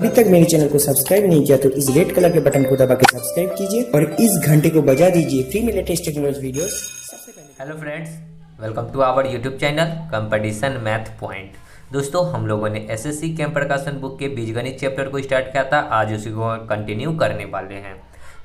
अभी तक मेरे चैनल को सब्सक्राइब नहीं किया तो इस रेड कलर के बटन को दबा के सब्सक्राइब कीजिए और इस घंटे को बजा दीजिए फ्री में लेटेस्ट टेक्नोलॉजी वीडियोस सबसे पहले। Hello friends, welcome to our YouTube channel competition math point. दोस्तों, हम लोगों ने एसएससी कैंप प्रकाशन बुक के बीजगणित चैप्टर को स्टार्ट किया था। आज उसी को कंटिन्यू करने वाले हैं।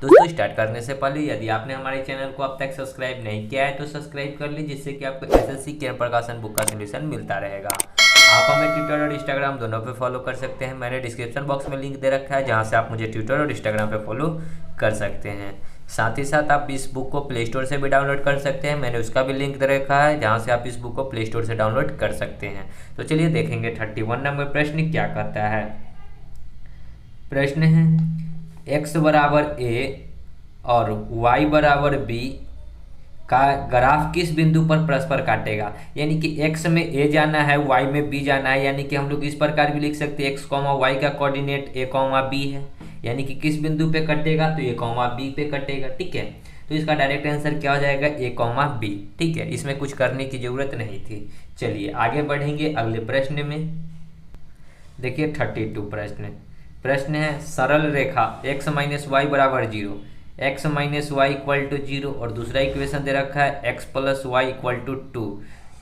दोस्तों, स्टार्ट करने से पहले यदि आपने हमारे चैनल को अब तक सब्सक्राइब नहीं किया है तो सब्सक्राइब कर लीजिए, जिससे कि आपको एसएससी कैंप प्रकाशन बुक का सोल्यूशन मिलता रहेगा। आप हमें ट्विटर और इंस्टाग्राम दोनों पे फॉलो कर सकते हैं। मैंने डिस्क्रिप्शन बॉक्स में लिंक दे रखा है, जहां से आप मुझे ट्विटर और इंस्टाग्राम पे फॉलो कर सकते हैं। साथ ही साथ आप इस बुक को प्ले स्टोर से भी डाउनलोड कर सकते हैं। मैंने उसका भी लिंक दे रखा है, जहां से आप इस बुक को प्ले स्टोर से डाउनलोड कर सकते हैं। तो चलिए देखेंगे 31 नंबर प्रश्न क्या कहता है। प्रश्न है x बराबर a और y बराबर b का ग्राफ किस बिंदु पर परस्पर काटेगा। यानी कि x में a जाना है, y में b जाना है। यानी कि हम लोग इस प्रकार भी लिख सकते हैं x, y का कोऑर्डिनेट a, b है। यानी कि किस बिंदु पे कटेगा, तो a, b पे कटेगा। ठीक है, तो इसका डायरेक्ट आंसर क्या हो जाएगा, a, b। ठीक है, इसमें कुछ करने की जरूरत नहीं थी। चलिए आगे बढ़ेंगे अगले प्रश्न में। देखिए 32 प्रश्न है सरल रेखा x माइनस वाई बराबर 0, x minus Y equal to 0 और दूसरा इक्वेशन दे रखा है x plus Y equal to 2।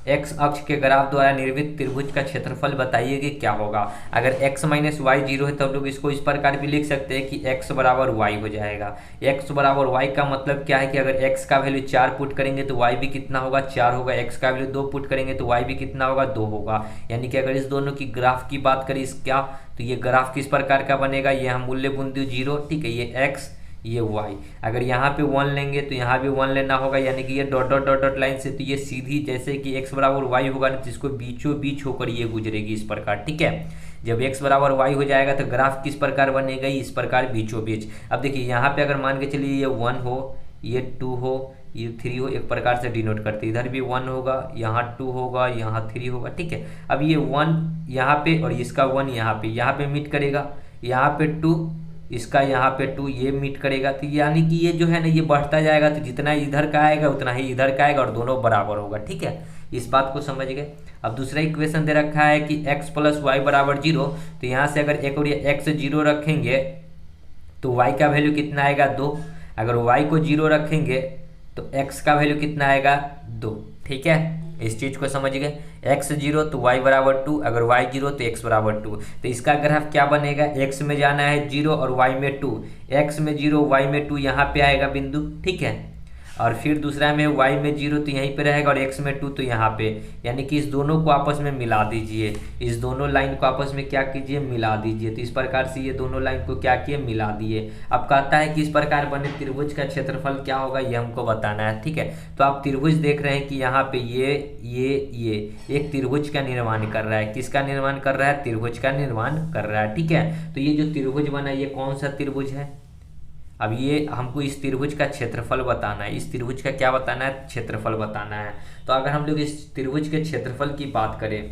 x अक्ष के ग्राफ द्वारा निर्मित त्रिभुज का क्षेत्रफल बताइए कि क्या होगा। अगर x माइनस वाई 0 है तो हम लोग इसको इस प्रकार भी लिख सकते हैं कि x बराबर y हो जाएगा। x बराबर y का मतलब क्या है कि अगर x का वैल्यू 4 पुट करेंगे तो y भी कितना होगा, 4 होगा। x का वैल्यू 2 पुट करेंगे तो y भी कितना होगा, 2 होगा। यानी कि अगर इस दोनों की ग्राफ की बात करें इसका, तो ये ग्राफ किस प्रकार का बनेगा, ये हम मूल्य बिंदु 0, ठीक है, ये x ये y। अगर यहाँ पे 1 लेंगे तो यहाँ भी 1 लेना होगा। यानी कि ये dot dot dot dot line से, तो ये सीधी जैसे कि x बराबर y होगा ना, तो इसको बीचों बीच होकर ये गुजरेगी इस प्रकार। ठीक है, जब x बराबर y हो जाएगा तो ग्राफ किस प्रकार बनेगा, इस प्रकार बीचों बीच। अब देखिए यहाँ पे अगर मान के चलिए ये 1 हो, ये 2 हो, ये 3 हो, एक प्रकार से डिनोट करते, इधर भी 1 होगा, यहाँ 2 होगा, यहाँ 3 होगा। ठीक है, अब ये 1 यहाँ पे और इसका 1 यहाँ पे मीट करेगा, यहाँ पे 2, इसका यहाँ पे 2 ये मीट करेगा। तो यानी कि ये जो है ना, ये बढ़ता जाएगा, तो जितना इधर का आएगा उतना ही इधर का आएगा और दोनों बराबर होगा। ठीक है, इस बात को समझ गए। अब दूसरा इक्वेशन दे रखा है कि x प्लस वाई बराबर 0, तो यहाँ से अगर एक और ये x 0 रखेंगे तो y का वैल्यू कितना आएगा, 2। अगर y को 0 रखेंगे तो x का वैल्यू कितना आएगा, 2। ठीक है, इस चीज को समझ गए। x 0 तो y बराबर 2, अगर y 0 तो x बराबर 2। तो इसका ग्राफ क्या बनेगा, x में जाना है 0 और y में 2, x में 0 y में 2 यहाँ पे आएगा बिंदु। ठीक है, और फिर दूसरा में y में 0 तो यहीं पे रहेगा और x में 2 तो यहाँ पे। यानी कि इस दोनों को आपस में मिला दीजिए, इस दोनों लाइन को आपस में क्या कीजिए, मिला दीजिए। तो इस प्रकार से ये दोनों लाइन को क्या किए, मिला दिए। अब कहता है कि इस प्रकार बने त्रिभुज का क्षेत्रफल क्या होगा, ये हमको बताना है। ठीक है, तो आप त्रिभुज देख रहे हैं कि यहाँ पे ये एक त्रिभुज का निर्माण कर रहा है। किसका निर्माण कर रहा है, त्रिभुज का निर्माण कर रहा है। ठीक है, तो ये जो त्रिभुज बना ये कौन सा त्रिभुज है। अब ये हमको इस त्रिभुज का क्षेत्रफल बताना है। इस त्रिभुज का क्या बताना है, क्षेत्रफल बताना है। तो अगर हम लोग इस त्रिभुज के क्षेत्रफल की बात करें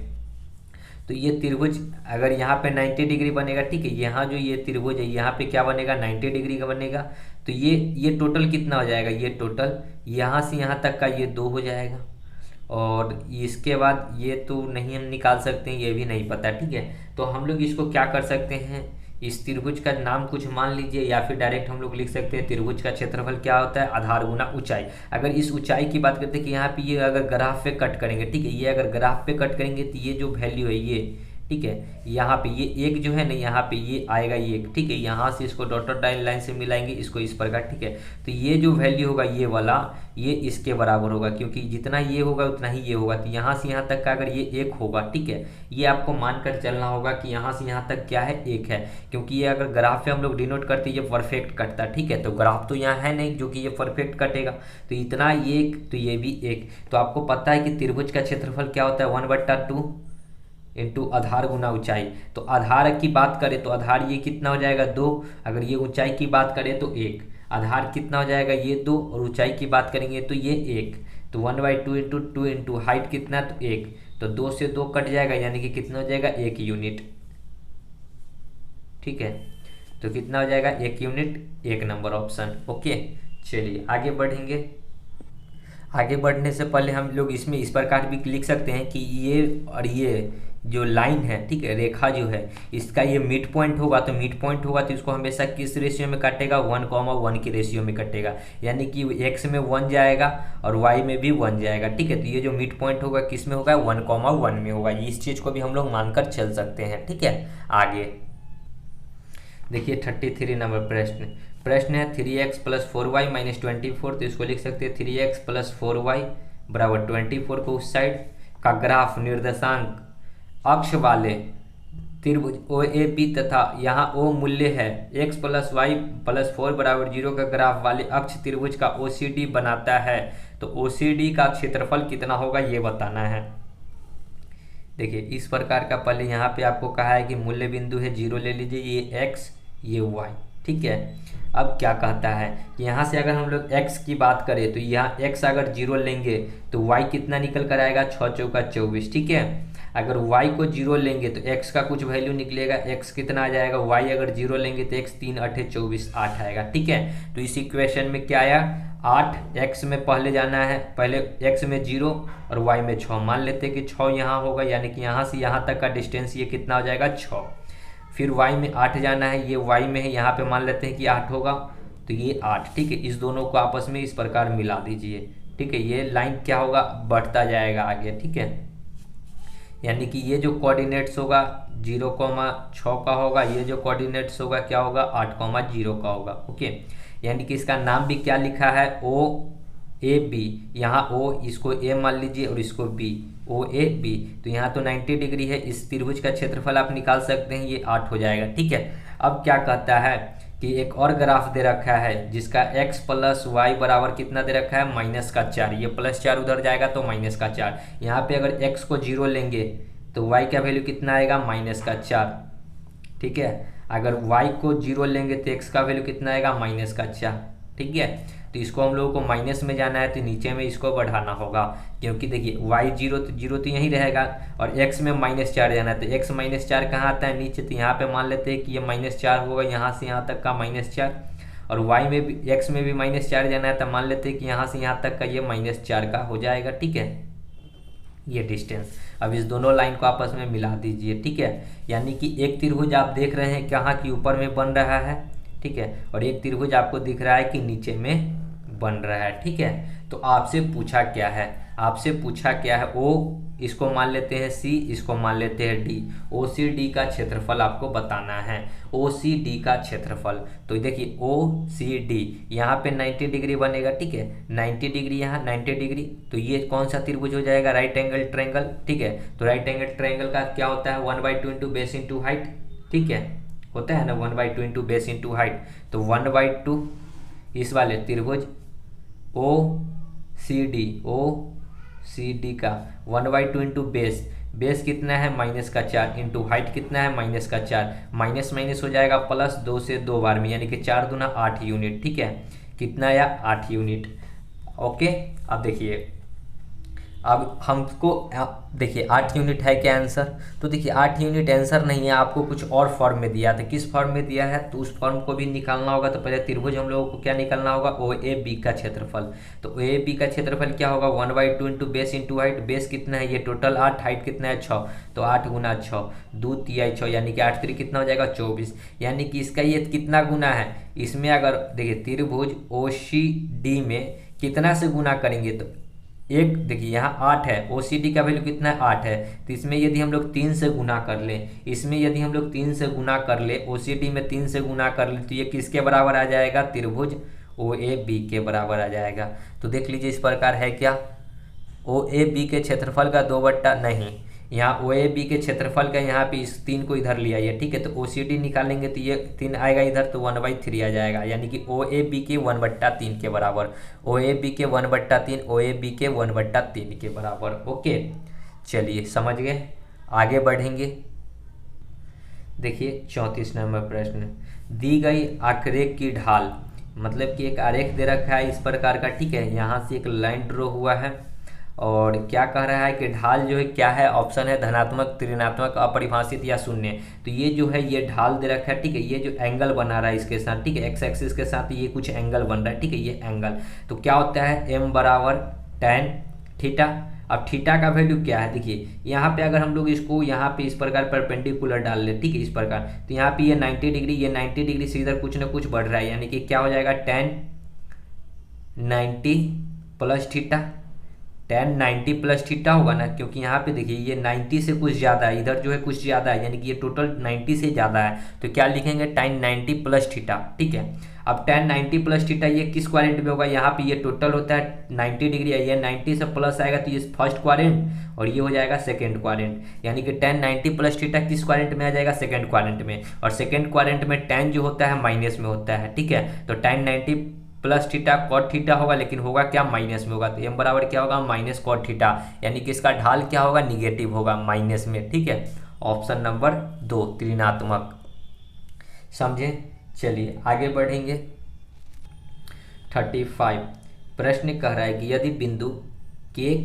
तो ये त्रिभुज अगर यहाँ पे 90 डिग्री बनेगा, ठीक है, यहाँ जो ये त्रिभुज है यहाँ पे क्या बनेगा, 90 डिग्री का बनेगा। तो ये टोटल कितना हो जाएगा, ये टोटल यहाँ से यहाँ तक का ये 2 हो जाएगा। और इसके बाद ये तो नहीं हम निकाल सकते हैं, ये भी नहीं पता। ठीक है, तो हम लोग इसको क्या कर सकते हैं, इस त्रिभुज का नाम कुछ मान लीजिए, या फिर डायरेक्ट हम लोग लिख सकते हैं त्रिभुज का क्षेत्रफल क्या होता है, आधार गुना ऊंचाई। अगर इस ऊंचाई की बात करते हैं कि यहाँ पे ये अगर ग्राफ पे कट करेंगे, ठीक है, ये अगर ग्राफ पे कट करेंगे तो ये जो वैल्यू है ये, ठीक है, यहाँ पे ये एक जो है ना, यहाँ पे ये आएगा ये एक। ठीक है, यहाँ से इसको डॉटेड लाइन से मिलाएंगे इसको इस प्रकार। ठीक है, तो ये जो वैल्यू होगा ये वाला, ये इसके बराबर होगा, क्योंकि जितना ये होगा उतना ही ये होगा। तो यहाँ से यहाँ तक का अगर ये 1 होगा, ठीक है, ये आपको मानकर चलना होगा कि यहाँ से यहाँ तक क्या है, 1 है। क्योंकि ये अगर ग्राफ पे हम लोग डिनोट करते ये परफेक्ट कटता। ठीक है, तो ग्राफ तो यहाँ है नहीं जो कि ये परफेक्ट कटेगा, तो इतना ये 1 तो ये भी 1। तो आपको पता है कि त्रिभुज का क्षेत्रफल क्या होता है, 1/2 इंटू आधार गुना ऊंचाई। तो आधार की बात करें तो आधार ये कितना हो जाएगा, 2। अगर ये ऊंचाई की बात करें तो 1। आधार कितना हो जाएगा, ये 2, और ऊंचाई की बात करेंगे तो ये 1। तो 1/2 इंटू 2 इंटू हाइट कितना, तो 1। तो 2 से 2 कट जाएगा, यानी कि कितना हो जाएगा, 1 यूनिट। ठीक है, तो कितना हो जाएगा, 1 यूनिट, 1 नंबर ऑप्शन। ओके, चलिए आगे बढ़ेंगे। आगे बढ़ने से पहले हम लोग इसमें इस प्रकार भी लिख सकते हैं कि ये और जो लाइन है, ठीक है, रेखा जो है, इसका ये मिड पॉइंट होगा, तो मिड पॉइंट होगा तो इसको हमेशा किस रेशियो में काटेगा, 1,1 की रेशियो में कटेगा, यानी कि एक्स में 1 जाएगा और वाई में भी 1 जाएगा, ठीक है। तो ये जो मिड पॉइंट होगा किस में होगा, 1,1 में होगा। इस चीज़ को भी हम लोग मानकर चल सकते हैं, ठीक है। आगे देखिए 33 नंबर प्रश्न है 3x + 4y - 24, तो इसको लिख सकते हैं 3x + 4y = 24 को उस साइड का ग्राफ निर्देशांक अक्ष वाले त्रिभुज OAB तथा यहाँ O मूल्य है x + y + 4 = 0 का ग्राफ वाले अक्ष त्रिभुज का OCD बनाता है, तो OCD का क्षेत्रफल कितना होगा ये बताना है। देखिए इस प्रकार का पहले यहाँ पे आपको कहा है कि मूल्य बिंदु है 0 ले लीजिए, ये x ये y, ठीक है। अब क्या कहता है कि यहाँ से अगर हम लोग x की बात करें तो यहाँ x अगर 0 लेंगे तो y कितना निकल कर आएगा, 6 चौका 24, ठीक है। अगर y को 0 लेंगे तो x का कुछ वैल्यू निकलेगा, x कितना आ जाएगा, y अगर 0 लेंगे तो x 3 8 24 8 आएगा, ठीक है। तो इस इक्वेशन में क्या आया, 8, x में पहले जाना है, पहले x में 0 और y में 6, मान लेते हैं कि 6 यहाँ होगा, यानी कि यहाँ से यहाँ तक का डिस्टेंस ये कितना हो जाएगा 6। फिर y में 8 जाना है, ये y में है, यहाँ पे मान लेते हैं कि 8 होगा, तो ये 8, ठीक है। इस दोनों को आपस में इस प्रकार मिला दीजिए, ठीक है। ये लाइन क्या होगा, बढ़ता जाएगा आगे, ठीक है। यानी कि ये जो कोऑर्डिनेट्स होगा 0,6 का होगा, ये जो कोऑर्डिनेट्स होगा क्या होगा, 8,0 का होगा, ओके। यानी कि इसका नाम भी क्या लिखा है, OAB, यहाँ O इसको A मान लीजिए और इसको B, OAB। तो यहाँ तो 90 डिग्री है, इस त्रिभुज का क्षेत्रफल आप निकाल सकते हैं, ये 8 हो जाएगा, ठीक है। अब क्या कहता है कि एक और ग्राफ दे रखा है जिसका x + y बराबर कितना दे रखा है, -4, ये +4 उधर जाएगा तो -4। यहाँ पे अगर x को 0 लेंगे तो y का वैल्यू कितना आएगा, -4, ठीक है। अगर y को 0 लेंगे तो x का वैल्यू कितना आएगा, -4, ठीक है। तो इसको हम लोगों को माइनस में जाना है तो नीचे में इसको बढ़ाना होगा, क्योंकि देखिए y 0 तो यहीं रहेगा और x में -4 जाना है, तो x -4 कहाँ आता है, नीचे। तो यहाँ पे मान लेते हैं कि ये -4 होगा, यहाँ से यहाँ तक का -4, और y में भी, x में भी -4 जाना है, तो मान लेते हैं कि यहाँ से यहाँ तक का ये -4 का हो जाएगा, ठीक है, ये डिस्टेंस। अब इस दोनों लाइन को आपस में मिला दीजिए, ठीक है। यानी कि एक त्रिभुज आप देख रहे हैं कहाँ की ऊपर में बन रहा है, ठीक है, और एक त्रिभुज आपको दिख रहा है कि नीचे में बन रहा है, ठीक है। तो आपसे पूछा क्या है, आपसे पूछा क्या है, O इसको मान लेते हैं C, इसको मान लेते हैं D, OCD का क्षेत्रफल आपको बताना है, OCD का क्षेत्रफल। तो देखिए OCD यहाँ पे 90 डिग्री बनेगा, ठीक है, 90 डिग्री, यहाँ 90 डिग्री, तो ये कौन सा त्रिभुज हो जाएगा, राइट एंगल ट्रायंगल, ठीक है। तो राइट एंगल ट्रायंगल का क्या होता है, 1/2 × बेस × हाइट, ठीक है, होता है ना 1/2 × बेस × हाइट। तो 1/2 इस वाले त्रिभुज OCD का 1/2 × बेस कितना है, -4, इंटू हाइट कितना है, -4, माइनस माइनस हो जाएगा प्लस, 2 से 2 बार में, यानी कि 4 दूना 8 यूनिट, ठीक है। कितना आया, 8 यूनिट, ओके। अब देखिए, अब हमको देखिए 8 यूनिट है क्या आंसर, तो देखिए 8 यूनिट आंसर नहीं है, आपको कुछ और फॉर्म में दिया था। किस फॉर्म में दिया है, तो उस फॉर्म को भी निकालना होगा। तो पहले त्रिभुज हम लोगों को क्या निकालना होगा, OAB का क्षेत्रफल। तो OAB का क्षेत्रफल क्या होगा, 1/2 × बेस × हाइट, बेस कितना है, ये टोटल 8, हाइट कितना है 6, तो 8 × 6, 2 × 6, यानी कि 8 × कितना हो जाएगा 24, यानी कि इसका ये कितना गुना है, इसमें अगर देखिए त्रिभुज OCD में कितना से गुना करेंगे, तो एक देखिए यहाँ 8 है, OCD का वैल्यू कितना है 8 है, तो इसमें यदि हम लोग 3 से गुना कर लें, इसमें यदि हम लोग 3 से गुना कर ले, OCD में 3 से गुना कर ले, तो ये किसके बराबर आ जाएगा, त्रिभुज OAB के बराबर आ जाएगा। तो देख लीजिए इस प्रकार है क्या, OAB के क्षेत्रफल का 2 बट्टा नहीं, यहाँ OAB के क्षेत्रफल का यहाँ पे इस 3 को इधर लिया है, ठीक है। तो OCD निकालेंगे तो ये 3 आएगा इधर, तो 1/3 आ जाएगा, यानी कि OAB के 1/3 के बराबर, OAB के 1/3, OAB के 1/3 के बराबर, ओके। चलिए समझ गए, आगे बढ़ेंगे। देखिए 34 नंबर प्रश्न, दी गई आरेख की ढाल, मतलब कि एक आरेख दे रखा है इस प्रकार का, ठीक है। यहाँ से एक लाइन ड्रॉ हुआ है और क्या कह रहा है कि ढाल जो है क्या है, ऑप्शन है धनात्मक, ऋणात्मक, अपरिभाषित या शून्य। तो ये जो है ये ढाल दे रखा है, ठीक है। ये जो एंगल बना रहा है इसके साथ, ठीक है, एक्स एक्सिस के साथ ये कुछ एंगल बन रहा है, ठीक है, ये एंगल। तो क्या होता है, m = tan थीटा अब थीटा का वैल्यू क्या है, देखिए यहाँ पे अगर हम लोग इसको यहाँ पे इस प्रकार परपेंडिकुलर डाल ले, ठीक है, इस प्रकार, तो यहाँ पे ये 90 डिग्री, ये 90 डिग्री से इधर कुछ ना कुछ बढ़ रहा है, यानी कि क्या हो जाएगा tan 90 plus theta, tan 90 plus theta होगा ना, क्योंकि यहाँ पे देखिए ये 90 से कुछ ज़्यादा है, इधर जो है कुछ ज़्यादा है, यानी कि ये टोटल 90 से ज़्यादा है, तो क्या लिखेंगे tan 90 प्लस थीटा, ठीक है। अब tan 90 प्लस थीटा ये किस क्वाड्रेंट में होगा, यहाँ पे ये टोटल होता है 90 डिग्री है, ये 90 से प्लस आएगा तो ये फर्स्ट क्वाड्रेंट और ये हो जाएगा सेकेंड क्वाड्रेंट, यानी कि tan 90 प्लस थीटा किस क्वाड्रेंट में आ जाएगा, सेकेंड क्वाड्रेंट में, और सेकेंड क्वाड्रेंट में tan जो होता है माइनस में होता है, ठीक है। तो tan 90 plus theta cot theta होगा, लेकिन होगा क्या, माइनस में होगा, तो m बराबर क्या होगा, माइनस कॉट थीटा, यानी कि इसका ढाल क्या होगा, निगेटिव होगा, माइनस में, ठीक है। ऑप्शन नंबर 2 ऋणात्मक, समझे। चलिए आगे बढ़ेंगे। 35 प्रश्न कह रहा है कि यदि बिंदु k,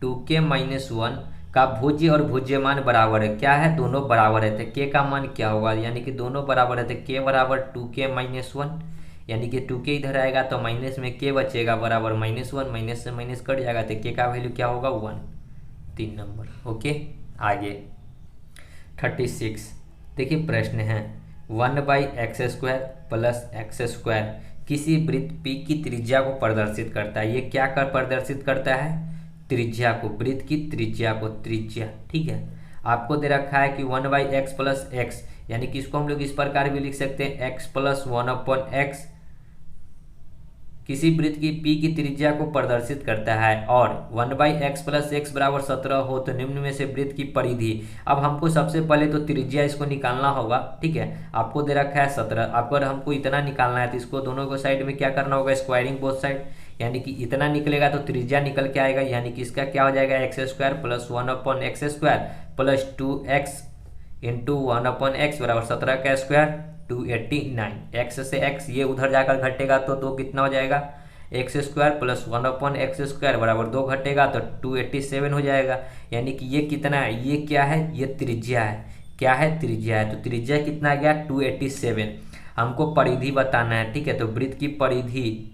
2k-1 का भुज्य और भुज्यमान बराबर है, क्या है, दोनों बराबर है, तो k का मान क्या होगा, यानी कि दोनों बराबर है, तो k बराबर 2k-1, यानी कि 2k इधर आएगा तो माइनस में k बचेगा बराबर -1, माइनस से माइनस कट जाएगा, तो k का वैल्यू क्या होगा, 1, 3 नंबर। ओके आगे 36 देखिए प्रश्न है 1/x² प्लस x² किसी वृत्त P की त्रिज्या को प्रदर्शित करता है। ये क्या कर प्रदर्शित करता है, त्रिज्या को, वृत्त की त्रिज्या को, त्रिज्या, ठीक है। आपको दे रखा है कि 1/x प्लस x, यानी कि इसको हम लोग इस प्रकार भी लिख सकते हैं x प्लस 1/x किसी वृत्त की P की त्रिज्या को प्रदर्शित करता है, और 1/x प्लस x बराबर 17 हो तो निम्न में से वृत्त की परिधि। अब हमको सबसे पहले तो त्रिज्या इसको निकालना होगा, ठीक है। आपको दे रखा है 17, अगर हमको इतना निकालना है तो इसको दोनों को साइड में क्या करना होगा, स्क्वायरिंग बोथ साइड, यानी कि इतना निकलेगा तो त्रिज्या निकल के आएगा, यानी कि इसका क्या हो जाएगा, x² plus 1/x² plus 2x into 1/x बराबर 17 का स्क्वायर 289, x से x ये उधर जाकर घटेगा तो 2 कितना हो जाएगा, x² प्लस 1/x² बराबर 2 घटेगा तो 287 हो जाएगा, यानी कि ये कितना है, ये क्या है, ये त्रिज्या है, क्या है, त्रिज्या है, तो त्रिज्या कितना आ गया 287। हमको परिधि बताना है, ठीक है, तो वृत्त की परिधि,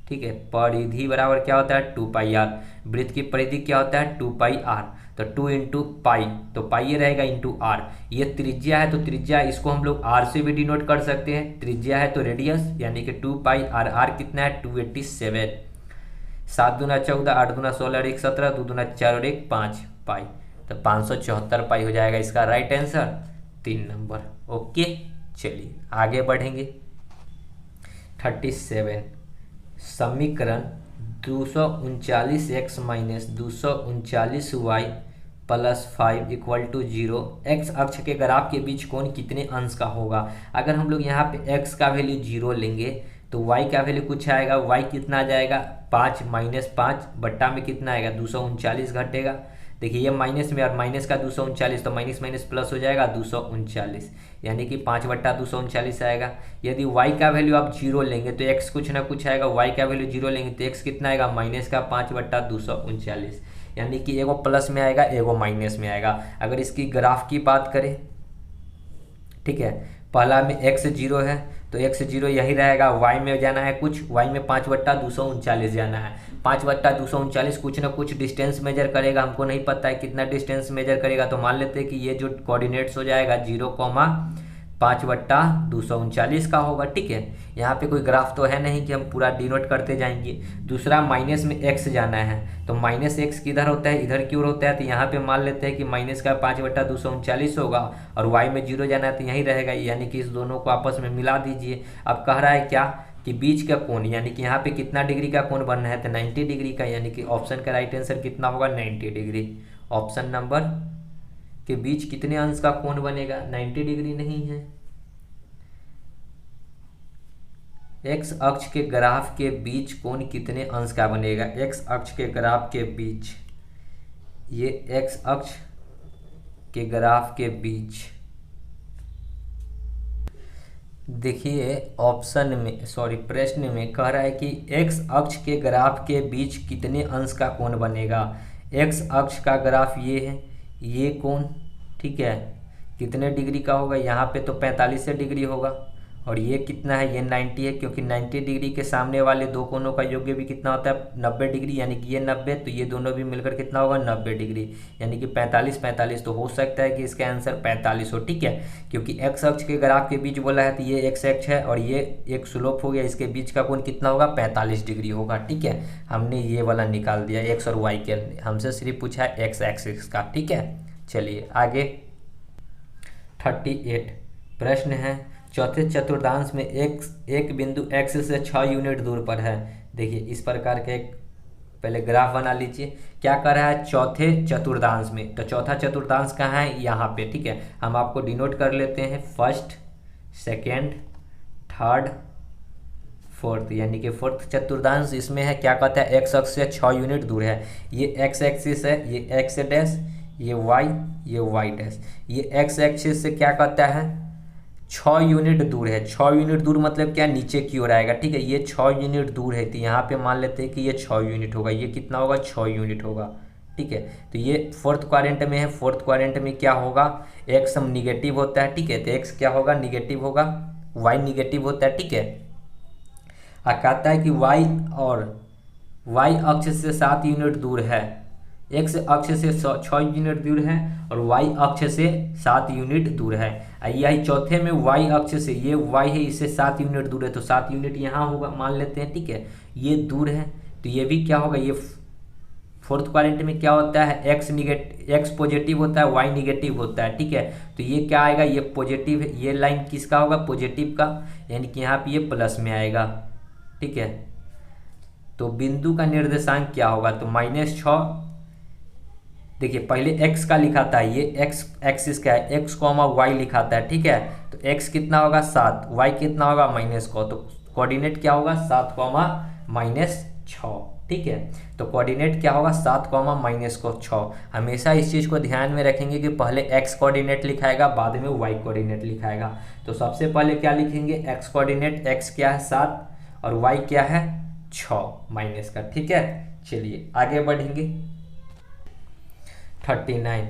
ठीक है, परिधि बराबर क्या होता है 2πr, वृत्त की परिधि क्या होता है 2πr, तो 2 इंटू पाई, तो पाई ये रहेगा इंटू आर, ये त्रिज्या है, तो त्रिज्या इसको हम लोग आर से भी डिनोट कर सकते हैं, त्रिज्या है तो रेडियस, यानी कि 2πr, आर कितना है 287, 7 दूना 14, 8 दूना 16 और 1 17, 2 दूना 4 और 1 5 पाई, तो 574 पाई हो जाएगा इसका राइट आंसर, 3 नंबर। ओके चलिए आगे बढ़ेंगे। 37 समीकरण 239x minus 239y plus 5 equal to 0, X अक्ष के ग्राफ के बीच कोण कितने अंश का होगा। अगर हम लोग यहाँ पे x का वैल्यू 0 लेंगे तो y का वैल्यू कुछ आएगा, y कितना आ जाएगा 5 माइनस 5 बट्टा में कितना आएगा 239 घटेगा, देखिए ये माइनस में और माइनस का 239, तो माइनस माइनस प्लस हो जाएगा 239, यानी कि 5/239 आएगा। यदि y का वैल्यू आप 0 लेंगे तो x कुछ ना कुछ आएगा, y का वैल्यू 0 लेंगे तो x कितना आएगा माइनस का 5/239, यानी कि एगो प्लस में आएगा एगो माइनस में आएगा। अगर इसकी ग्राफ की बात करें, ठीक है, पहला में x 0 है तो x 0 यही रहेगा, y में जाना है कुछ, y में 5/239 जाना है, 5/239 कुछ ना कुछ डिस्टेंस मेजर करेगा, हमको नहीं पता है कितना डिस्टेंस मेजर करेगा, तो मान लेते हैं कि ये जो कोऑर्डिनेट्स हो जाएगा 0,5/239 का होगा, ठीक है। यहाँ पे कोई ग्राफ तो है नहीं कि हम पूरा डिनोट करते जाएंगे। दूसरा माइनस में x जाना है, तो माइनस एक्स किधर होता है, इधर क्यों होता है, तो यहाँ पे मान लेते हैं कि माइनस का 5/239 होगा और y में 0 जाना है तो यहीं रहेगा, यानी कि इस दोनों को आपस में मिला दीजिए। अब कह रहा है क्या कि बीच का कोण, यानी कि यहाँ पे कितना डिग्री का कोण बनना है, तो 90 डिग्री का, यानी कि ऑप्शन का राइट आंसर कितना होगा 90 डिग्री। ऑप्शन नंबर के बीच कितने अंश का कोण बनेगा, 90 डिग्री नहीं है। एक्स अक्ष के ग्राफ के बीच कोण कितने अंश का बनेगा, एक्स अक्ष के ग्राफ के बीच, ये एक्स अक्ष के ग्राफ के बीच, देखिए ऑप्शन में प्रश्न में कह रहा है कि एक्स अक्ष के ग्राफ के बीच कितने अंश का कोण बनेगा। एक्स अक्ष का ग्राफ ये है, ये कोण, ठीक है, कितने डिग्री का होगा, यहाँ पे तो 45 डिग्री होगा और ये कितना है, ये 90 है, क्योंकि 90 डिग्री के सामने वाले दो कोनों का योग्य भी कितना होता है 90 डिग्री, यानी कि ये 90, तो ये दोनों भी मिलकर कितना होगा 90 डिग्री, यानी कि 45 45। तो हो सकता है कि इसका आंसर 45 हो, ठीक है, क्योंकि एक्स अक्ष के ग्राफ के बीच बोला है तो ये एक्स अक्ष है और ये एक स्लोप हो गया, इसके बीच का कोण कितना होगा 45 डिग्री होगा, ठीक है। हमने ये वाला निकाल दिया एक्स और वाई के, हमसे सिर्फ पूछा है एक्स एक्सिस का, ठीक है। चलिए आगे 38 प्रश्न है, चौथे चतुर्थांश में एक बिंदु x से 6 यूनिट दूर पर है। देखिए इस प्रकार के एक पहले ग्राफ बना लीजिए। क्या कर रहा है, चौथे चतुर्थांश में, तो चौथा चतुर्थांश कहाँ है, यहाँ पे, ठीक है। हम आपको डिनोट कर लेते हैं फर्स्ट, सेकेंड, थर्ड, फोर्थ, यानी कि फोर्थ चतुर्थांश इसमें है। क्या कहता है, एक्स अक्ष से 6 यूनिट दूर है। ये एक्स एक्सिस है, ये एक्स डैश, ये वाई डैश। ये एक्स एक्सिस से क्या कहता है 6 यूनिट दूर है। 6 यूनिट दूर मतलब क्या, नीचे की ओर आएगा, ठीक है। ये 6 यूनिट दूर है, तो यहाँ पे मान लेते हैं कि ये 6 यूनिट होगा। ये कितना होगा 6 यूनिट होगा, ठीक है। तो ये फोर्थ क्वाड्रेंट में है। फोर्थ क्वाड्रेंट में क्या होगा, एक्स निगेटिव होता है, ठीक है। तो एक्स क्या होगा, निगेटिव होगा, वाई निगेटिव होता है, ठीक है। कहता है कि वाई अक्ष से 7 यूनिट दूर है, एक्स अक्ष से 6 यूनिट दूर है और वाई अक्ष से 7 यूनिट दूर है। यही चौथे में वाई अक्ष से, ये वाई है, इससे 7 यूनिट दूर है, तो 7 यूनिट यहाँ होगा मान लेते हैं, ठीक है। ये दूर है तो ये भी क्या होगा, ये फोर्थ क्वाड्रेंट में क्या होता है, एक्स पॉजिटिव होता है, वाई निगेटिव होता है, ठीक है। तो ये क्या आएगा, ये पॉजिटिव है, ये लाइन किसका होगा, पॉजिटिव का, यानी कि यहाँ पे ये प्लस में आएगा, ठीक है। तो बिंदु का निर्देशांक क्या होगा, तो -6। देखिए पहले x का लिखा था, ये x एक्सिस का है, x, y लिखा था, ठीक है। तो x कितना होगा 7, y कितना होगा -6, तो कोऑर्डिनेट क्या होगा 7, -6, ठीक है। तो कोऑर्डिनेट क्या होगा 7, -6। हमेशा इस चीज़ को ध्यान में रखेंगे कि पहले x कोऑर्डिनेट लिखाएगा, बाद में y कोऑर्डिनेट लिखाएगा। तो सबसे पहले क्या लिखेंगे, x कोऑर्डिनेट, x क्या है 7 और y क्या है 6 माइनस का, ठीक है। चलिए आगे बढ़ेंगे। 39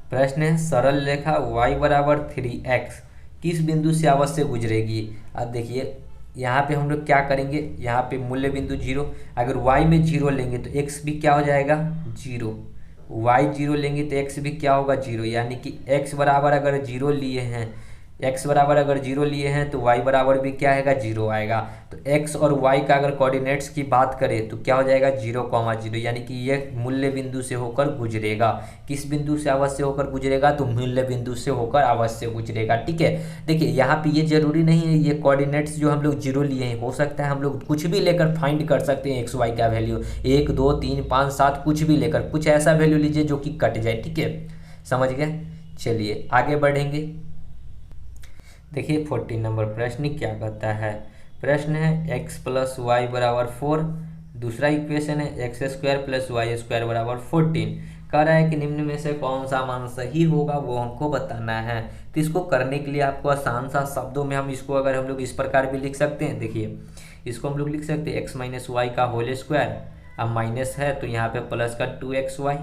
प्रश्न है, सरल रेखा y बराबर 3x किस बिंदु से अवश्य गुजरेगी। अब देखिए यहाँ पे हम लोग क्या करेंगे, यहाँ पे मूल्य बिंदु 0, अगर y में 0 लेंगे तो x भी क्या हो जाएगा 0, y 0 लेंगे तो x भी क्या होगा 0, यानी कि x बराबर अगर 0 लिए हैं, x बराबर अगर 0 लिए हैं तो y बराबर भी क्या आएगा 0 आएगा। तो x और y का अगर कोऑर्डिनेट्स की बात करें तो क्या हो जाएगा 0,0, यानी कि ये मूल्य बिंदु से होकर गुजरेगा। किस बिंदु से अवश्य होकर गुजरेगा, तो मूल्य बिंदु से होकर अवश्य गुजरेगा, ठीक है। देखिए यहाँ पे ये जरूरी नहीं है, ये कोऑर्डिनेट्स जो हम लोग 0 लिए हैं, हो सकता है हम लोग कुछ भी लेकर फाइंड कर सकते हैं, x y का वैल्यू 1 2 3 5 7 कुछ भी लेकर, कुछ ऐसा वैल्यू लीजिए जो कि कट जाए, ठीक है, समझ गए। चलिए आगे बढ़ेंगे। देखिए 14 नंबर प्रश्न क्या कहता है, प्रश्न है x + y बराबर 4, दूसरा इक्वेशन है x² + y² बराबर 14। कह रहा है कि निम्न में से कौन सा मान सही होगा वो हमको बताना है। तो इसको करने के लिए आपको आसान सा शब्दों में हम इसको अगर हम लोग इस प्रकार भी लिख सकते हैं। देखिए इसको हम लोग लिख सकते हैं x - y का होल स्क्वायर, अब माइनस है तो यहाँ पे प्लस का 2xy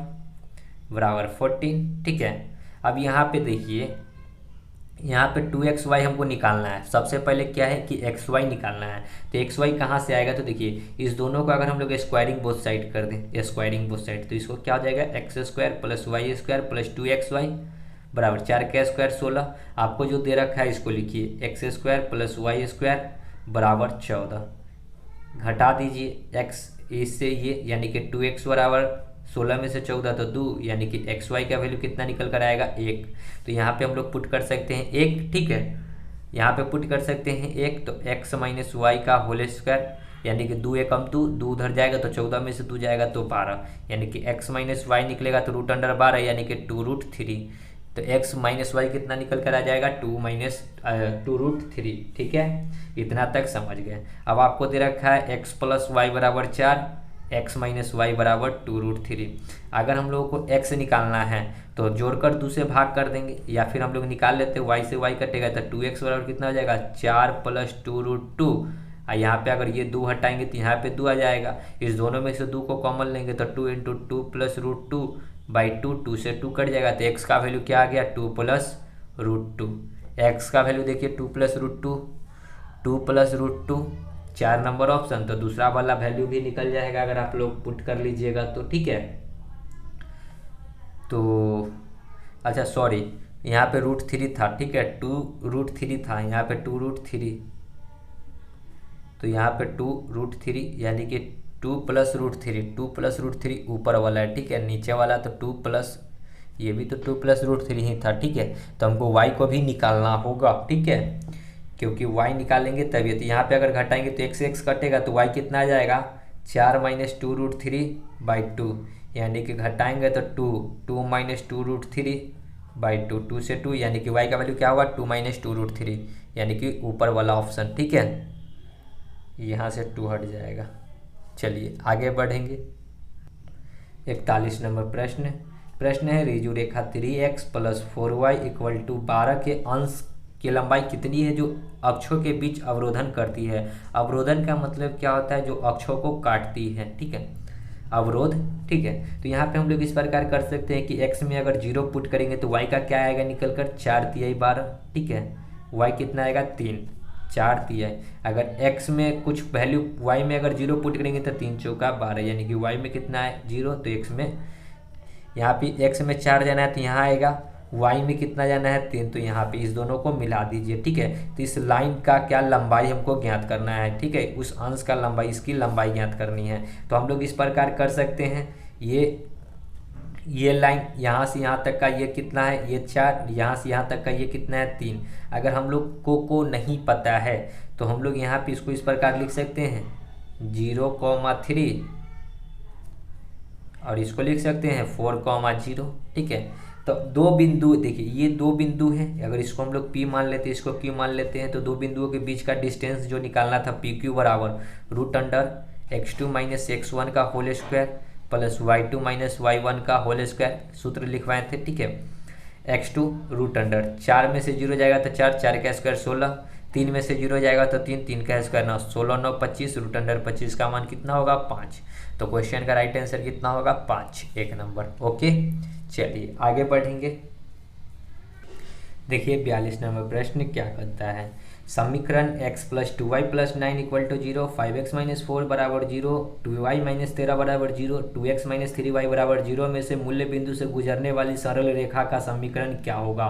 बराबर 14, ठीक है। अब यहाँ पे देखिए, यहाँ पे 2xy हमको निकालना है। सबसे पहले क्या है कि xy निकालना है, तो xy कहाँ से आएगा, तो देखिए इस दोनों को अगर हम लोग स्क्वायरिंग बोथ साइड कर दें, स्क्वायरिंग बोथ साइड, तो इसको क्या हो जाएगा x² + y² + 2xy बराबर 4 का स्क्वायर 16। आपको जो दे रखा है इसको लिखिए x² + y² बराबर 14, घटा दीजिए x इससे ये, यानी कि 2x बराबर 16 में से 14 तो 2, यानी कि xy का वैल्यू कितना निकल कर आएगा 1। तो यहाँ पे हम लोग पुट कर सकते हैं 1, ठीक है, यहाँ पे पुट कर सकते हैं 1। तो x - y का होल स्क्वायर, यानी कि 2 × 2, 2 उधर जाएगा तो 14 में से 2 जाएगा तो 12, यानी कि x - y निकलेगा तो √12 यानी कि 2√3। तो x - y कितना निकल कर आ जाएगा 2√3, ठीक है। इतना तक समझ गए। अब आपको दे रखा है x + y बराबर 4, x - y बराबर 2√3। अगर हम लोगों को x निकालना है तो जोड़कर 2 से भाग कर देंगे, या फिर हम लोग निकाल लेते हैं y से y कटेगा तो 2x बराबर कितना हो जाएगा 4 + 2√2। यहाँ पे अगर ये 2 हटाएंगे तो यहाँ पे 2 आ जाएगा। इस दोनों में से 2 को कॉमन लेंगे तो 2 × 2 + √2/2, 2 से 2 कट जाएगा तो x का वैल्यू क्या आ गया 2 + √2। x का वैल्यू देखिए 2 + √2, 2 प्लस रूट 2, 4 नंबर ऑप्शन। तो दूसरा वाला वैल्यू भी निकल जाएगा अगर आप लोग पुट कर लीजिएगा तो, ठीक है। तो अच्छा सॉरी, यहाँ पे √3 था, ठीक है, 2√3 था, यहाँ पे 2√3, तो यहाँ पे 2√3 यानी कि 2 प्लस √3 ऊपर वाला है, ठीक है। नीचे वाला तो 2 प्लस, ये भी तो 2 प्लस √3 ही था, ठीक है। तो हमको y को भी निकालना होगा, ठीक है, क्योंकि y निकालेंगे तभी। तो यहाँ पे अगर घटाएंगे तो x से x कटेगा तो y कितना आ जाएगा, 4 माइनस 2√3/2, यानी कि घटाएंगे तो 2 माइनस 2√3/2, 2 से 2, यानी कि y का वैल्यू क्या होगा, 2 माइनस 2√3, यानी कि ऊपर वाला ऑप्शन, ठीक है। यहाँ से 2 हट जाएगा। चलिए आगे बढ़ेंगे। 41 नंबर प्रश्न है रीजु रेखा 3x + 4y = 12 के अंश की लंबाई कितनी है जो अक्षों के बीच अवरोधन करती है। अवरोधन का मतलब क्या होता है, जो अक्षों को काटती है, ठीक है, अवरोध, ठीक है। तो यहाँ पे हम लोग इस प्रकार कर सकते हैं कि x में अगर 0 पुट करेंगे तो y का क्या आएगा निकल कर, 4×3 12, ठीक है। y कितना आएगा, 3, 4×3। अगर x में कुछ वैल्यू y में अगर 0 पुट करेंगे तो 3×4 12, यानी कि y में कितना है 0, तो x में, यहाँ पे x में 4 जाना है तो यहाँ आएगा, y में कितना जाना है 3, तो यहाँ पे इस दोनों को मिला दीजिए, ठीक है। तो इस लाइन का क्या लंबाई हमको ज्ञात करना है, ठीक है, उस अंश का लंबाई, इसकी लंबाई ज्ञात करनी है। तो हम लोग इस प्रकार कर सकते हैं, ये लाइन यहाँ से यहाँ तक का ये कितना है, ये 4, यहाँ से यहाँ तक का ये कितना है 3। अगर हम लोग को नहीं पता है तो हम लोग यहाँ पे इसको इस प्रकार लिख सकते हैं 0,3, और इसको लिख सकते हैं 4,0, ठीक है। तो दो बिंदु देखिए, ये दो बिंदु हैं, अगर इसको हम लोग P मान लेते हैं, इसको Q मान लेते हैं, तो दो बिंदुओं के बीच का डिस्टेंस जो निकालना था PQ बराबर √x2 - x1 का whole square plus y2 - y1 का होल स्क्वायर, सूत्र लिखवाए थे, ठीक है। x2 √4 में से 0 जाएगा तो 4, 4 का स्क्वायर 16, 3 में से 0 जाएगा तो 3, 3 का स्क्वायर 9, 16 9 25, √25 का मान कितना होगा 5। तो क्वेश्चन का राइट आंसर कितना होगा 5, 1 नंबर। ओके, चलिए आगे बढ़ेंगे। देखिए 42 नंबर प्रश्न क्या कहता है, समीकरण x + 2y + 9 = 0, 5x - 4 = 0, 2y - 13 = 0, 2x - 3y = 0 में से मूल्य बिंदु से गुजरने वाली सरल रेखा का समीकरण क्या होगा।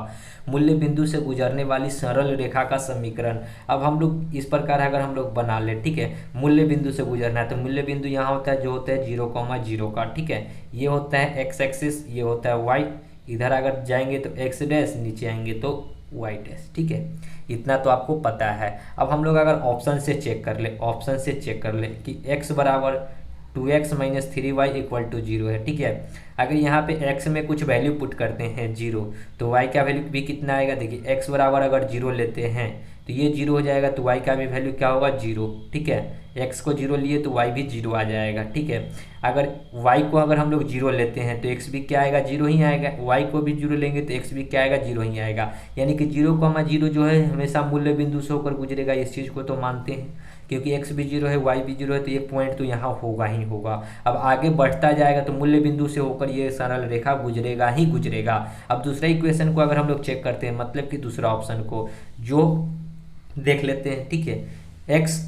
मूल्य बिंदु से गुजरने वाली सरल रेखा का समीकरण, अब हम लोग इस प्रकार अगर हम लोग बना ले, ठीक है, मूल्य बिंदु से गुजरना है तो मूल्य बिंदु यहाँ होता है जो होता है 0,0 का, ठीक है। ये होता है x एक्सिस, ये होता है y, इधर अगर जाएंगे तो x डैश, नीचे आएंगे तो y डैश, ठीक है। इतना तो आपको पता है। अब हम लोग अगर ऑप्शन से चेक कर ले, कि x बराबर 2x - 3y = 0 है, ठीक है। अगर यहाँ पे x में कुछ वैल्यू पुट करते हैं 0, तो y का वैल्यू भी कितना आएगा, देखिए x बराबर अगर 0 लेते हैं तो ये 0 हो जाएगा, तो y का भी वैल्यू क्या होगा 0, ठीक है। x को 0 लिए तो y भी 0 आ जाएगा, ठीक है। अगर y को अगर हम लोग 0 लेते हैं तो x भी क्या आएगा 0 ही आएगा, y को भी 0 लेंगे तो x भी क्या आएगा 0 ही आएगा, यानी कि 0,0 जो है हमेशा मूल्य बिंदु से होकर गुजरेगा। इस चीज़ को तो मानते हैं, क्योंकि x भी 0 है, y भी 0 है, तो एक पॉइंट तो यहाँ होगा ही होगा। अब आगे बढ़ता जाएगा तो मूल्य बिंदु से होकर ये सरल रेखा गुजरेगा ही गुजरेगा। अब दूसरा इक्वेशन को अगर हम लोग चेक करते हैं, मतलब कि दूसरा ऑप्शन को जो देख लेते हैं, ठीक है। x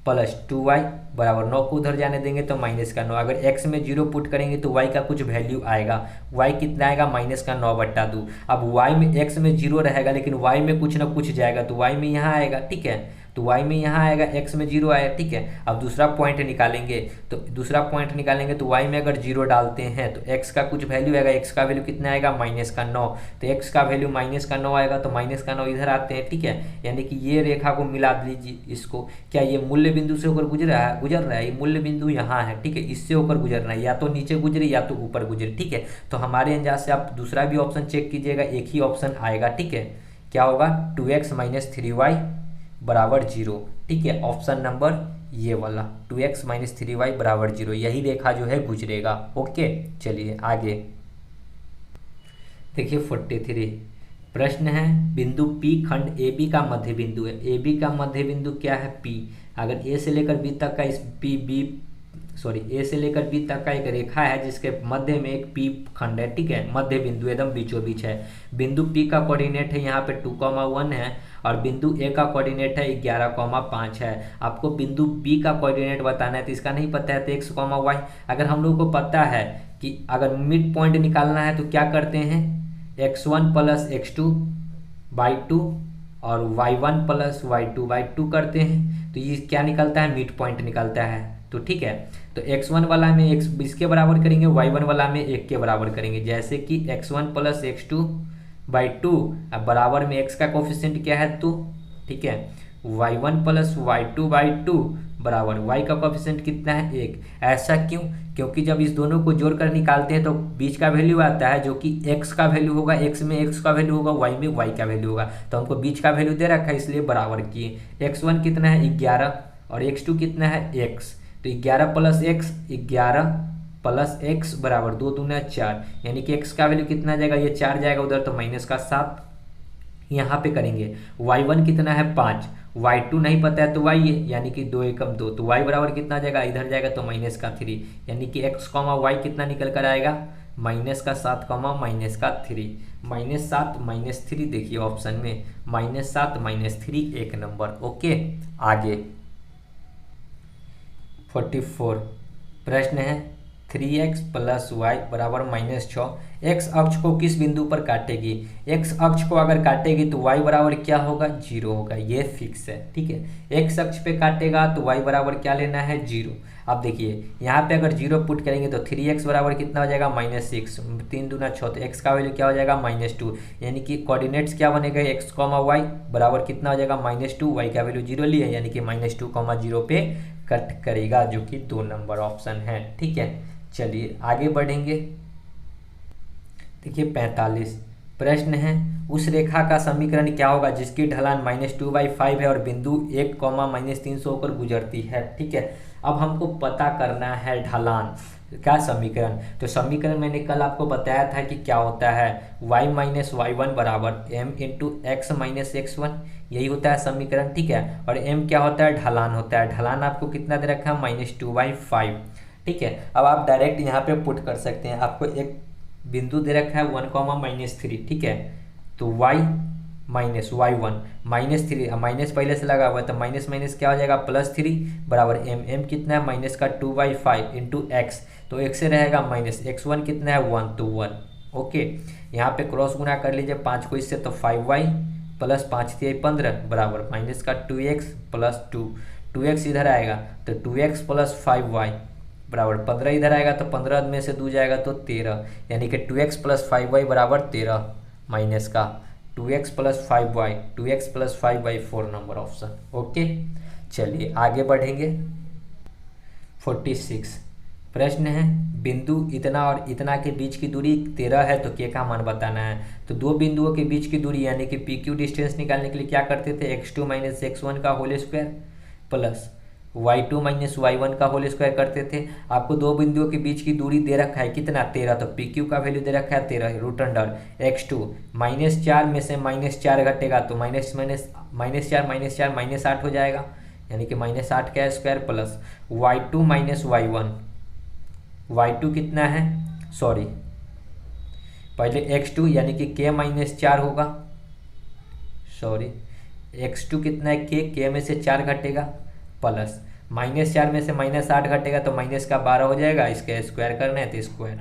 + 2y = 9 को उधर जाने देंगे तो -9, अगर x में 0 पुट करेंगे तो y का कुछ वैल्यू आएगा, y कितना आएगा -9/2। अब y में x में 0 रहेगा लेकिन y में कुछ ना कुछ जाएगा तो y में यहाँ आएगा, ठीक है। तो y में यहाँ आएगा, x में 0 आया, ठीक है। अब दूसरा पॉइंट निकालेंगे तो तो y में अगर 0 डालते हैं तो x का कुछ वैल्यू आएगा, x का वैल्यू कितना आएगा -9, तो x का वैल्यू -9 आएगा, तो -9 इधर आते हैं, ठीक है। यानी कि ये रेखा को मिला लीजिए, इसको क्या ये मूल्य बिंदु से होकर गुजर रहा है, ये मूल्य बिंदु यहाँ है, ठीक है, इससे होकर गुजरना है, या तो नीचे गुजरे या तो ऊपर गुजरे, ठीक है। तो हमारे अंदाज से आप दूसरा भी ऑप्शन चेक कीजिएगा, एक ही ऑप्शन आएगा, ठीक है। क्या होगा 2x - 3y = 0, ठीक है। ऑप्शन नंबर ये वाला 2x - 3y = 0, यही रेखा जो है गुजरेगा। ओके, चलिए आगे देखिए। 43 प्रश्न है, बिंदु P खंड AB का मध्य बिंदु है। AB का मध्य बिंदु क्या है P। अगर A से लेकर B तक का इस B सॉरी ए से लेकर बी तक का एक रेखा है जिसके मध्य में एक पी खंड है, ठीक है, मध्य बिंदु एकदम बीचों बीच है। बिंदु पी का कोऑर्डिनेट है यहाँ पे 2,1 है और बिंदु ए का कोऑर्डिनेट है 11,5 है। आपको बिंदु बी का कोऑर्डिनेट बताना है, तो इसका नहीं पता है तो x, y। अगर हम लोग को पता है कि अगर मिड पॉइंट निकालना है तो क्या करते हैं, x1 प्लस x2/2 और y1 प्लस y2/2 करते हैं, तो ये क्या निकलता है, मिड पॉइंट निकलता है। तो ठीक है, तो x1 वाला में x इसके बराबर करेंगे, y1 वाला में 1 के बराबर करेंगे। जैसे कि x1 प्लस x2/2, अब बराबर में x का कोफिशिएंट क्या है 2, ठीक है, y1 प्लस y2/2 बराबर y का कोफिशिएंट कितना है 1। ऐसा क्यों, क्योंकि जब इस दोनों को जोड़कर निकालते हैं तो बीच का वैल्यू आता है जो कि x का वैल्यू होगा, x में x का वैल्यू होगा, y में y का वैल्यू होगा। तो हमको बीच का वैल्यू दे रखा है इसलिए बराबर किए। x1 कितना है 11 और x2 कितना है x, तो 11 प्लस x बराबर 2 दूना 4, यानी कि x का वैल्यू कितना जाएगा, ये 4 जाएगा उधर तो माइनस का 7 यहाँ पे करेंगे। y1 कितना है 5, y2 नहीं पता है तो y है, यानी कि 2 एकम 2, तो y बराबर कितना जाएगा, इधर जाएगा तो माइनस का 3, यानी कि x, y कितना निकल कर आएगा, माइनस का 7, माइनस का 3, -7 -3 देखिए ऑप्शन में -7 -3 एक नंबर। ओके, आगे 44 प्रश्न है 3x प्लस वाई बराबर -6 x अक्ष को किस बिंदु पर काटेगी। x अक्ष को अगर काटेगी तो y बराबर क्या होगा, 0 होगा, ये फिक्स है, ठीक है। x अक्ष पे काटेगा तो y बराबर क्या लेना है, 0। अब देखिए यहाँ पे अगर 0 पुट करेंगे तो 3x बराबर कितना हो जाएगा, -6, 3 दूना 6, तो x का वैल्यू क्या हो जाएगा, -2, यानी कि कोऑर्डिनेट्स क्या बनेगा, x, y बराबर कितना हो जाएगा, -2, y का वैल्यू 0 लिया, यानी कि -2, 0 पे कट करेगा, जो कि 2 नंबर ऑप्शन है, ठीक है। चलिए आगे बढ़ेंगे। देखिए 45 प्रश्न है, उस रेखा का समीकरण क्या होगा जिसकी ढलान -2/5 है और बिंदु 1, -300 होकर गुजरती है, ठीक है। अब हमको पता करना है ढलान का समीकरण। तो समीकरण मैंने कल आपको बताया था कि क्या होता है, y - y1 बराबर m इंटू x - x1, यही होता है समीकरण, ठीक है। और m क्या होता है, ढलान होता है। ढलान आपको कितना दे रखा है, -2/5, ठीक है। अब आप डायरेक्ट यहाँ पे पुट कर सकते हैं, आपको एक बिंदु दे रखा है 1, -3, ठीक है। तो y - y1 -3, माइनस पहले से लगा हुआ है तो माइनस माइनस क्या हो जाएगा, +3 बराबर m कितना है, माइनस का 2/5 इंटू x, तो x से रहेगा -x1 कितना है 1, तो 1। ओके, यहाँ पे क्रॉस गुना कर लीजिए 5 को इससे, तो 5y प्लस 5 × 15 बराबर माइनस का 2x प्लस 2x इधर आएगा तो 2x प्लस 5y बराबर 15 इधर आएगा तो 15 में से 2 जाएगा तो 13, यानी कि 2x प्लस 5y बराबर 13 माइनस का 2x plus 5y 4 number option. Okay, चलिए आगे बढ़ेंगे। 46 प्रश्न है, बिंदु इतना और इतना के बीच की दूरी 13 है तो k का मान बताना है। तो दो बिंदुओं के बीच की दूरी यानी कि PQ डिस्टेंस निकालने के लिए क्या करते थे, x2 - x1 का whole square plus y2 - y1 का होल स्क्वायर करते थे। आपको दो बिंदुओं के बीच की दूरी दे रखा है कितना, 13, तो PQ का वैल्यू दे रखा है 13, रूट अंडर x2 -4 में से -4 घटेगा तो -4 -8 हो जाएगा, यानी कि -8 का square plus y2 - y1, y2 कितना है, सॉरी पहले x2 यानी कि k - 4 होगा, सॉरी x2 कितना है k में से 4 घटेगा प्लस -4 में से -8 घटेगा तो माइनस का 12 हो जाएगा, इसका स्क्वायर करना है तो स्क्वायर,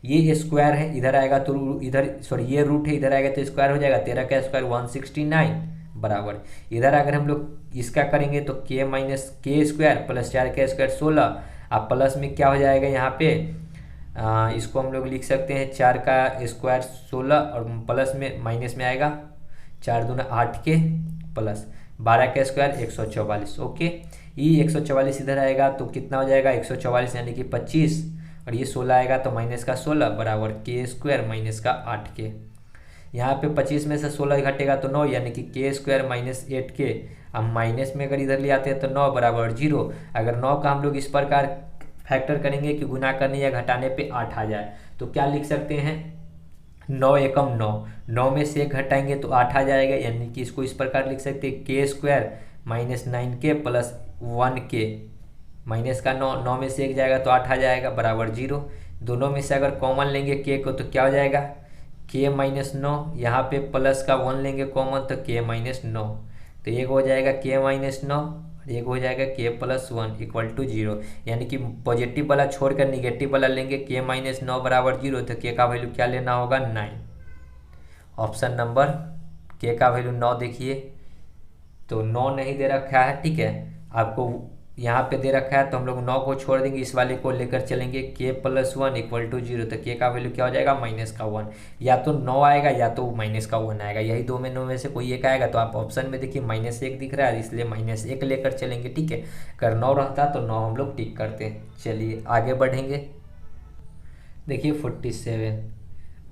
ये स्क्वायर है इधर आएगा तो इधर, सॉरी ये रूट है इधर आएगा तो स्क्वायर हो जाएगा, 13 का स्क्वायर 169 बराबर, इधर अगर हम लोग इसका करेंगे तो k स्क्वायर प्लस 4 का स्क्वायर 16, अब प्लस में क्या हो जाएगा यहाँ पे, इसको हम लोग लिख सकते हैं 4 का स्क्वायर 16 और प्लस में माइनस में आएगा 4 दूना 8 के प्लस 12 का स्क्वायर 144। ओके, ये 144 इधर आएगा तो कितना हो जाएगा 144 यानी कि 25, और ये 16 आएगा तो माइनस का 16 बराबर k स्क्वायर माइनस का 8k। यहाँ पे 25 में से 16 घटेगा तो 9 यानी कि k स्क्वायर माइनस 8k। अब माइनस में अगर इधर ले आते हैं तो 9 बराबर 0। अगर 9 का हम लोग इस प्रकार फैक्टर करेंगे कि गुना करने या घटाने पे 8 आ जाए तो क्या लिख सकते हैं, 9 एकम 9, 9 में से 1 घटाएंगे तो 8 आ जाएगा, यानी कि इसको इस प्रकार लिख सकते हैं k square minus 9k plus 1k minus का 9, 9 में से 1 जाएगा तो 8 आ जाएगा बराबर 0। दोनों में से अगर कॉमन लेंगे के को तो क्या हो जाएगा के माइनस 9, यहाँ पे प्लस का 1 लेंगे कॉमन तो के माइनस 9, तो एक हो जाएगा के माइनस 9 और एक हो जाएगा के प्लस 1 इक्वल टू 0। यानी कि पॉजिटिव वाला छोड़कर निगेटिव वाला लेंगे के माइनस 9 बराबर 0, तो के का वैल्यू क्या लेना होगा 9। ऑप्शन नंबर के का वैल्यू 9 देखिए, तो 9 नहीं दे रखा है, ठीक है, आपको यहाँ पे दे रखा है तो हम लोग 9 को छोड़ देंगे, इस वाले को लेकर चलेंगे के प्लस 1 इक्वल टू 0, तो के का वैल्यू क्या हो जाएगा माइनस का 1। या तो 9 आएगा या तो माइनस का 1 आएगा, यही दो में 9 में से कोई एक आएगा। तो आप ऑप्शन में देखिए -1 दिख रहा है, इसलिए -1 लेकर चलेंगे, ठीक है। अगर 9 रहता तो 9 हम लोग टिक करते हैं। चलिए आगे बढ़ेंगे। देखिए 47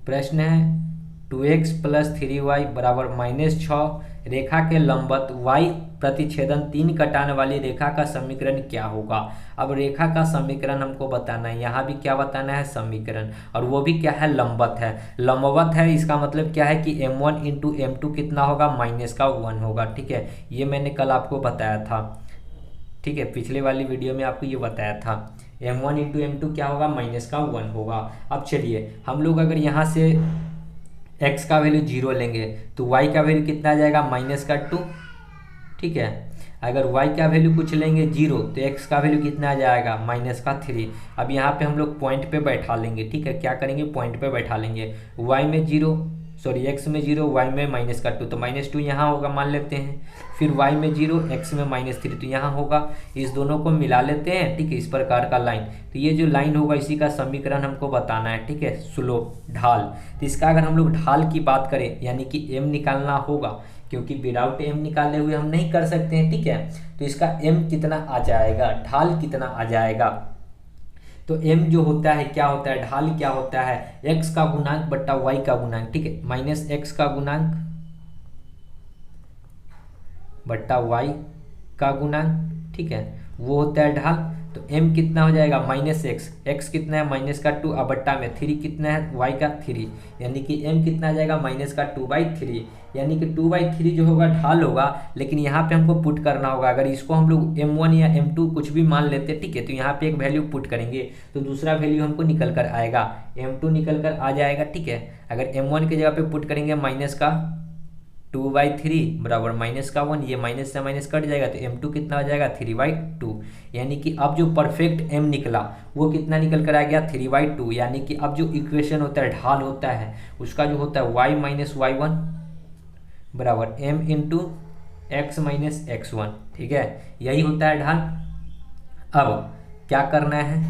प्रश्न है 2x प्लस 3y बराबर -6 रेखा के लंबवत y प्रतिच्छेदन 3 कटाने वाली रेखा का समीकरण क्या होगा। अब रेखा का समीकरण हमको बताना है, यहाँ भी क्या बताना है समीकरण, और वो भी क्या है लंबवत है। लंबवत है इसका मतलब क्या है कि m1 इंटू m2 कितना होगा -1 होगा, ठीक है। ये मैंने कल आपको बताया था, ठीक है, पिछले वाली वीडियो में आपको ये बताया था। m1 इंटू m2 क्या होगा -1 होगा। अब चलिए हम लोग अगर यहाँ से x का वैल्यू 0 लेंगे तो y का वैल्यू कितना आ जाएगा -2, ठीक है। अगर y का वैल्यू कुछ लेंगे 0 तो x का वैल्यू कितना आ जाएगा -3। अब यहाँ पे हम लोग पॉइंट पे बैठा लेंगे, ठीक है, क्या करेंगे पॉइंट पे बैठा लेंगे। y में 0 सॉरी x में 0 y में -2, तो -2 यहाँ होगा मान लेते हैं। फिर y में 0 x में -3 तो यहाँ होगा। इस दोनों को मिला लेते हैं, ठीक है, इस प्रकार का लाइन। तो ये जो लाइन होगा इसी का समीकरण हमको बताना है, ठीक है, स्लोप ढाल। तो इसका अगर हम लोग ढाल की बात करें यानी कि m निकालना होगा, क्योंकि विदाउट m निकाले हुए हम नहीं कर सकते हैं, ठीक है। तो इसका m कितना आ जाएगा, ढाल कितना आ जाएगा। तो m जो होता है क्या होता है, ढाल क्या होता है x का गुणांक बट्टा y का गुणांक, ठीक है, -x का गुणांक बट्टा y का गुणांक, ठीक है, वो होता है ढाल। तो m कितना हो जाएगा -x, x कितना है -2 और बट्टा में 3 कितना है y का 3, यानी कि m कितना आ जाएगा -2/3, यानी कि 2/3 जो होगा ढाल होगा। लेकिन यहाँ पे हमको पुट करना होगा, अगर इसको हम लोग m1 या m2 कुछ भी मान लेते, ठीक है, तो यहाँ पे एक वैल्यू पुट करेंगे तो दूसरा वैल्यू हमको निकल कर आएगा, m2 निकल कर आ जाएगा, ठीक है। अगर m1 की जगह पे पुट करेंगे -2/3 बराबर -1, ये माइनस से माइनस कट जाएगा तो m2 कितना हो जाएगा 3/2, यानी कि अब जो परफेक्ट m निकला वो कितना निकल कर आ गया 3/2। यानी कि अब जो इक्वेशन होता है ढाल होता है उसका जो होता है y - y1 बराबर m इंटू x - x1, ठीक है, यही होता है ढाल। अब क्या करना है,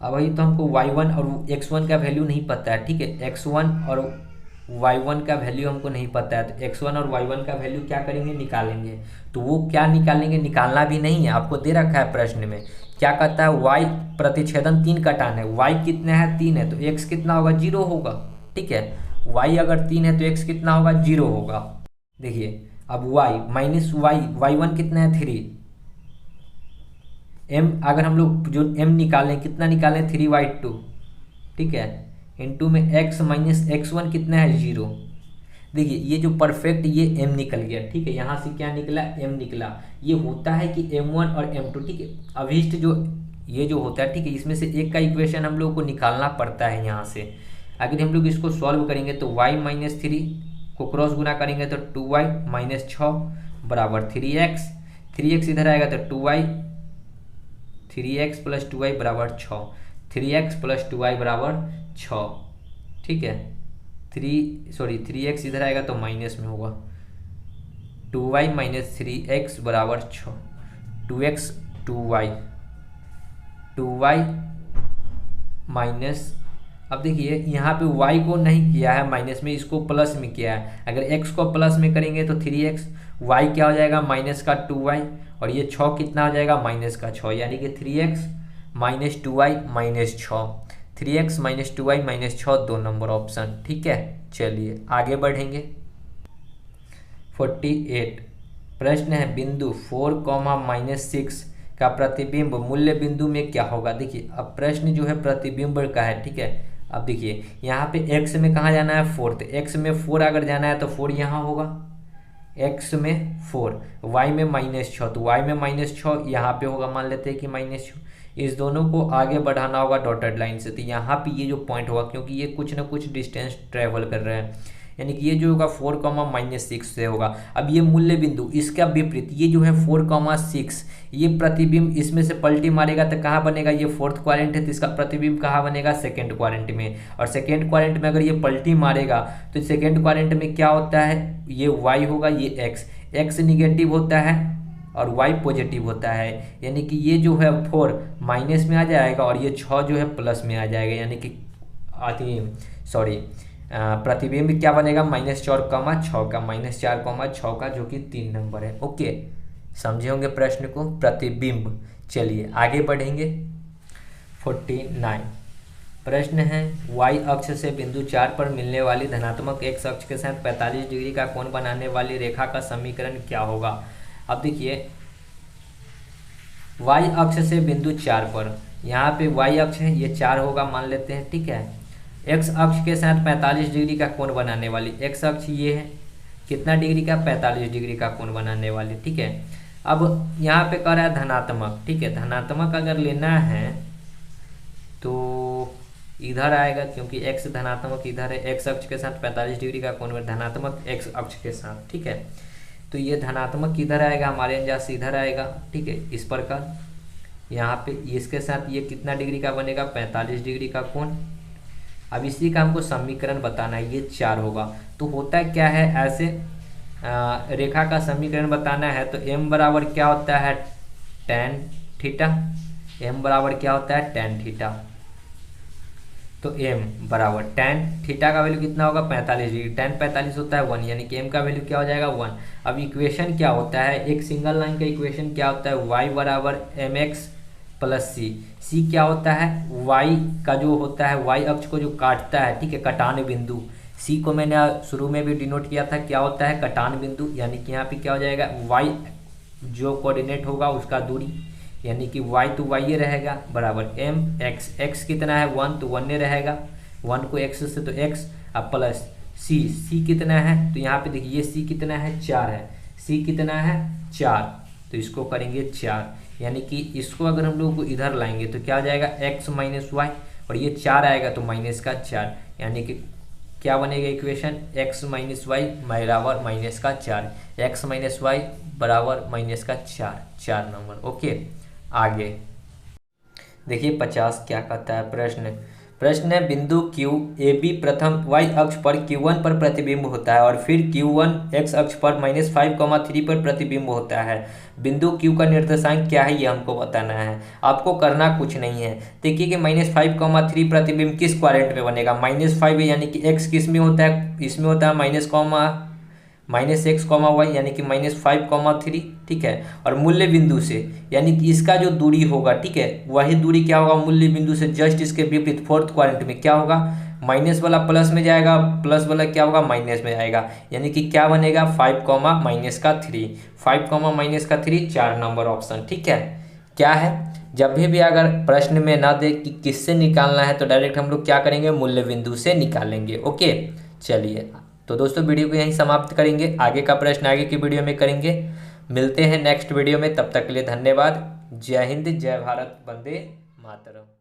अब वही तो हमको y1 और x1 का वैल्यू नहीं पता है, ठीक है, x1 और y1 का वैल्यू हमको नहीं पता है। तो x1 और y1 का वैल्यू क्या करेंगे निकालेंगे। तो वो क्या निकालेंगे, निकालना भी नहीं है, आपको दे रखा है प्रश्न में, क्या कहता है y प्रतिच्छेदन 3 कटान है, y कितना है 3 है तो x कितना होगा 0 होगा, ठीक है। y अगर 3 है तो x कितना होगा 0 होगा। देखिए अब y y1 कितना है 3, m अगर हम लोग जो m निकालें कितना निकालें 3/2, ठीक है, इंटू में x - x1 कितना है 0। देखिए ये जो परफेक्ट ये m निकल गया, ठीक है, यहाँ से क्या निकला m निकला। ये होता है कि m1 और m2, ठीक है, अभिष्ट जो ये जो होता है, ठीक है, इसमें से एक का इक्वेशन हम लोग को निकालना पड़ता है। यहाँ से अगर हम लोग इसको सॉल्व करेंगे तो y - 3 को क्रॉस गुना करेंगे तो 2y - 6 बराबर 3x, 3x इधर आएगा तो 2y, 3x + 2y बराबर 6, 3x + 2y बराबर 6, ठीक है, 3x इधर आएगा तो माइनस में होगा, 2y - 3x बराबर 6, 2x 2y माइनस। अब देखिए यहाँ पे y को नहीं किया है माइनस में, इसको प्लस में किया है। अगर x को प्लस में करेंगे तो 3x, y क्या हो जाएगा -2y और ये 6 कितना हो जाएगा -6, यानी कि 3x - 2y - 6, 3x - 2y - 6 2 number option, ठीक है। चलिए आगे बढ़ेंगे। 48 प्रश्न है बिंदु 4, -6 का प्रतिबिंब मूल्य बिंदु में क्या होगा। देखिए अब प्रश्न जो है प्रतिबिंब का है, ठीक है। अब देखिए यहाँ पे x में कहाँ जाना है 4, तो x में 4 अगर जाना है तो 4 यहाँ होगा, x में 4, y में -6, तो y में -6 यहाँ पे होगा, मान लेते हैं कि -6। इस दोनों को आगे बढ़ाना होगा डॉटेड लाइन से, तो यहाँ पे ये जो पॉइंट होगा, क्योंकि ये कुछ ना कुछ डिस्टेंस ट्रेवल कर रहे हैं, यानी कि ये जो होगा 4, -6 से होगा। अब ये मूल्य बिंदु इसका विपरीत, ये जो है 4, 6, ये प्रतिबिंब इसमें से पलटी मारेगा तो कहाँ बनेगा, ये फोर्थ क्वाड्रेंट है तो इसका प्रतिबिंब कहाँ बनेगा, सेकेंड क्वाड्रेंट में। और सेकेंड क्वाड्रेंट में अगर ये पलटी मारेगा तो सेकेंड क्वाड्रेंट में क्या होता है, ये y होगा, ये x निगेटिव होता है और y पॉजिटिव होता है, यानी कि ये जो है 4 माइनस में आ जाएगा और ये 6 जो है प्लस में आ जाएगा, यानी कि प्रतिबिंब क्या बनेगा, -4, 6 का, -4, 6 का, जो कि 3 नंबर है। ओके, समझे होंगे प्रश्न को, प्रतिबिंब। चलिए आगे बढ़ेंगे। 49 प्रश्न है, y अक्ष से बिंदु 4 पर मिलने वाली धनात्मक x अक्ष के साथ 45 डिग्री का कोण बनाने वाली रेखा का समीकरण क्या होगा। अब देखिए, y अक्ष से बिंदु 4 पर, यहाँ पे y अक्ष है, ये 4 होगा मान लेते हैं, ठीक है। x अक्ष के साथ 45 डिग्री का कोण बनाने वाली, x अक्ष ये है, कितना डिग्री का, 45 डिग्री का कोण बनाने वाली, ठीक है। अब यहाँ पे कह रहा है धनात्मक, ठीक है। धनात्मक अगर लेना है तो इधर आएगा, क्योंकि x धनात्मक इधर है, x अक्ष के साथ 45 डिग्री का कोण धनात्मक x अक्ष के साथ, ठीक है। तो ये धनात्मक किधर आएगा, हमारे अंदाज से इधर आएगा, ठीक है। इस प्रकार यहाँ पे इसके साथ ये कितना डिग्री का बनेगा, 45 डिग्री का कोण। अब इसी का हमको समीकरण बताना है, ये 4 होगा। तो होता क्या है, ऐसे रेखा का समीकरण बताना है तो m बराबर क्या होता है, tan थीटा। m बराबर क्या होता है, tan थीटा। तो m बराबर tan थीटा का वैल्यू कितना होगा, 45 डिग्री। tan 45 होता है 1, यानी कि m का वैल्यू क्या हो जाएगा, 1। अब इक्वेशन क्या होता है, एक सिंगल लाइन का इक्वेशन क्या होता है, y बराबर mx प्लस c क्या होता है, y का जो होता है, y अक्ष को जो काटता है, ठीक है, कटान बिंदु। c को मैंने शुरू में भी डिनोट किया था, क्या होता है, कटान बिंदु, यानी कि यहाँ पे क्या हो जाएगा, y जो कोऑर्डिनेट होगा उसका दूरी, यानी कि y तो y ये रहेगा, बराबर m x कितना है 1, तो 1 रहेगा, 1 को x से तो x, अब प्लस c कितना है, तो यहाँ पे देखिए ये c कितना है, 4 है, c कितना है 4, तो इसको करेंगे 4, यानी कि इसको अगर हम लोग को इधर लाएंगे तो क्या हो जाएगा, x माइनस वाई, और ये 4 आएगा तो माइनस का 4, यानी कि क्या बनेगा इक्वेशन, x माइनस वाई बराबर माइनस का 4, x माइनस वाई बराबर माइनस का 4 नंबर। ओके, आगे देखिए 50 क्या कहता है प्रश्न है, बिंदु Q AB प्रथम y अक्ष पर Q1 पर प्रतिबिंब होता है और फिर Q1 x अक्ष पर -5,3 पर प्रतिबिंब होता है। बिंदु Q का निर्देशांक क्या है, ये हमको बताना है। आपको करना कुछ नहीं है, देखिए कि -5,3 प्रतिबिंब किस क्वाड्रेंट में बनेगा, -5 है, यानी कि x किस में होता है, इसमें होता है -x, यानी कि -5,3, ठीक है। और मूल्य बिंदु से, यानी कि इसका जो दूरी होगा, ठीक है, वही दूरी क्या होगा, मूल्य बिंदु से जस्ट इसके विपरीत फोर्थ क्वाड्रेंट में क्या होगा, माइनस वाला प्लस में जाएगा, प्लस वाला क्या होगा, माइनस में आएगा, यानी कि क्या बनेगा 5, -3 4 नंबर ऑप्शन, ठीक है। क्या है, जब भी अगर प्रश्न में ना दे कि किससे निकालना है तो डायरेक्ट हम लोग क्या करेंगे, मूल्य बिंदु से निकालेंगे। ओके, चलिए तो दोस्तों वीडियो को यहीं समाप्त करेंगे, आगे का प्रश्न आगे की वीडियो में करेंगे। मिलते हैं नेक्स्ट वीडियो में, तब तक के लिए धन्यवाद। जय हिंद, जय भारत, वंदे मातरम।